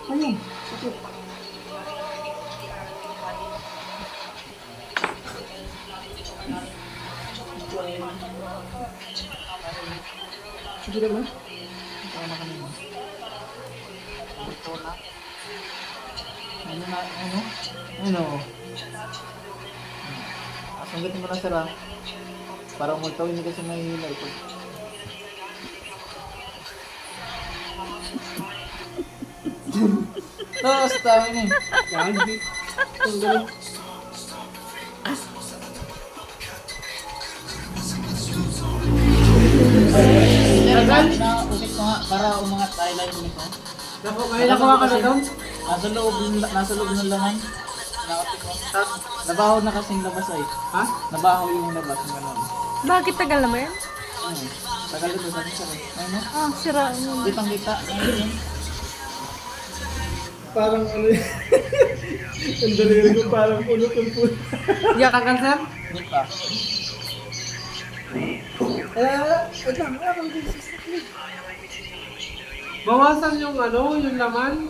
Ayun, sakit. Sige na ba? Ito na kanina. Ito na. Ano na, ano? Ano? Sanggatin mo na sir ah. Para umultaw, hindi kasi mahihila ito. Tapos tayo na eh. Yan, di. Ang galing. Tagal? Ulit ko nga, para umangat tayo lang yung ito. Naku, may nakuha ka na daw? Nasa loob ng laman. Nakapit mo. Nabaho na kasing labas ay. Ha? Nabaho yung labas ng gano'n. Bakit tagal naman yan? Tagal ito, sabi sa akin. Ayun no? Ah, sira mo. Kitang kita. Ayun yun. Parang ano yun. Ang daliri ko parang puno-puno. Diyan ka cancer? Hindi pa. Wait lang. Bawasan yung ano, yung laman.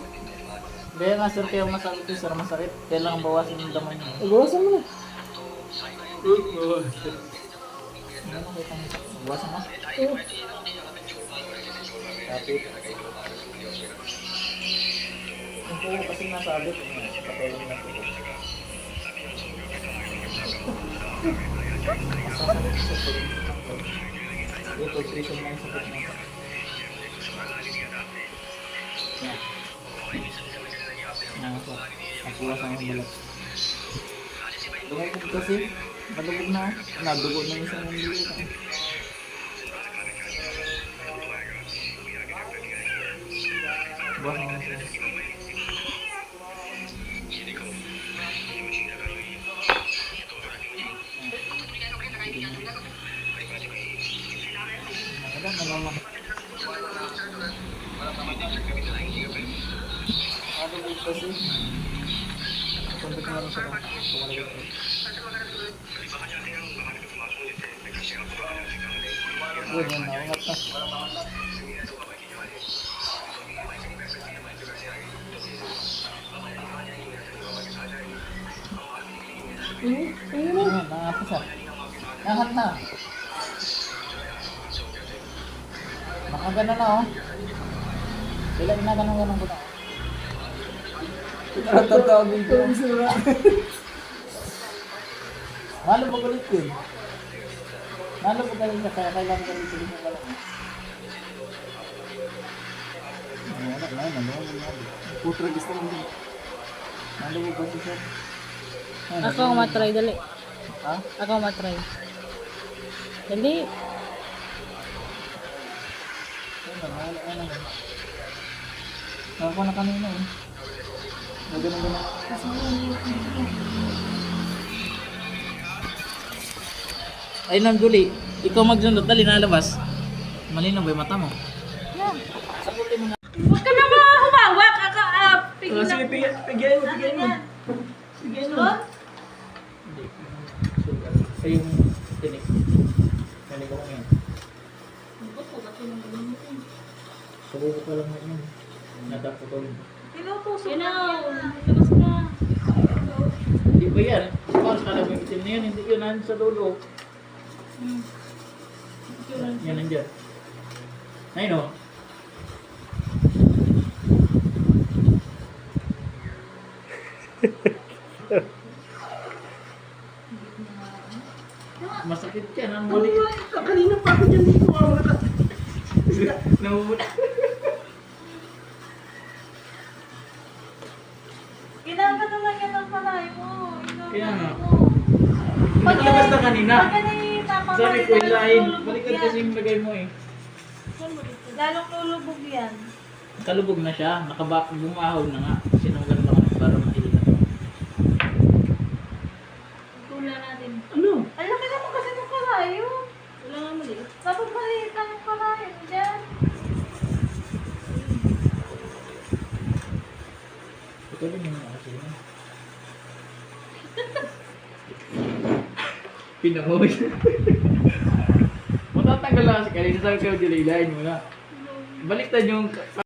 Kaya nga sir, kaya masabi ko sir, masakit. Kailangan bawasan yung laman niya. Bawasan mo na. Ano kitang kita? Bawasan mo? Kapit. Yung po kasi nasabi ko nga, patulong na po. Masasakit sa tulong. Ito, prison lang sa sakit na. Yan. Yan po. Nakuwasan ang balat. Lumabog kasi. Malubog na. Nadugo na yung isang nilito. Buwan na siya. Maganda naman. Malubog kasi. Sundot na rin siya. Pumalagay ko. Uy, yan na. Ungat na. Ayun, nangapas ah. Nangat na. Makagana na oh. Sila inaganong-ganong ko na. Tatawag dito. Malubog ulit yun. Malubog ulit siya, kaya kailangan ulit ulit yung galang. Wala na, malubog na. Putra gusto mo din. Malubog kasi siya. Ako ang matry, dali. Ha? Ako ang matry. Dali. Ayun na. Ako na kanina eh. Ganun. Ayun ang guli. Ikaw magsundot, dali nalabas. Malinaw ba yung mata mo? Yan. Sagutin mo na. Huwag ka na ba humawak? Pigil Sige, pigyan mo. Pigyan mo. Hindi. Sa yung tinik. Tinik ko ngayon. Sabuko pa lang ngayon. Natapos ko rin. Pinutusok na yan. Labas na. Hindi ba yan? Paano talaga yung itim na yan? Hindi yun nandun sa dulo. Yan nandiyan. Ayun o. Masakit yan. Ang mali. Kanina pa ako dyan dito. Namumula. Ginagano lang yan ang palay mo. Kaya nga. Pag Nakalabas na kanina. Pag yan ay tapang Sabi ko yung lain. Balikan kasi yung lagay mo eh. Lalong lulubog yan. Kalubog na siya. Bumahon na nga. Sinunggan lang ako para mahila. Tula natin. Ano? Ang laki naman kasi ng kalayo. Wala nga maliit. Dapat maliit lang ang kalayo dyan. Ito rin yung kasi yun. Pinamoy. Matatanggal lang kasi kanina sabi ko, dilaylayin mo na. Baliktad yung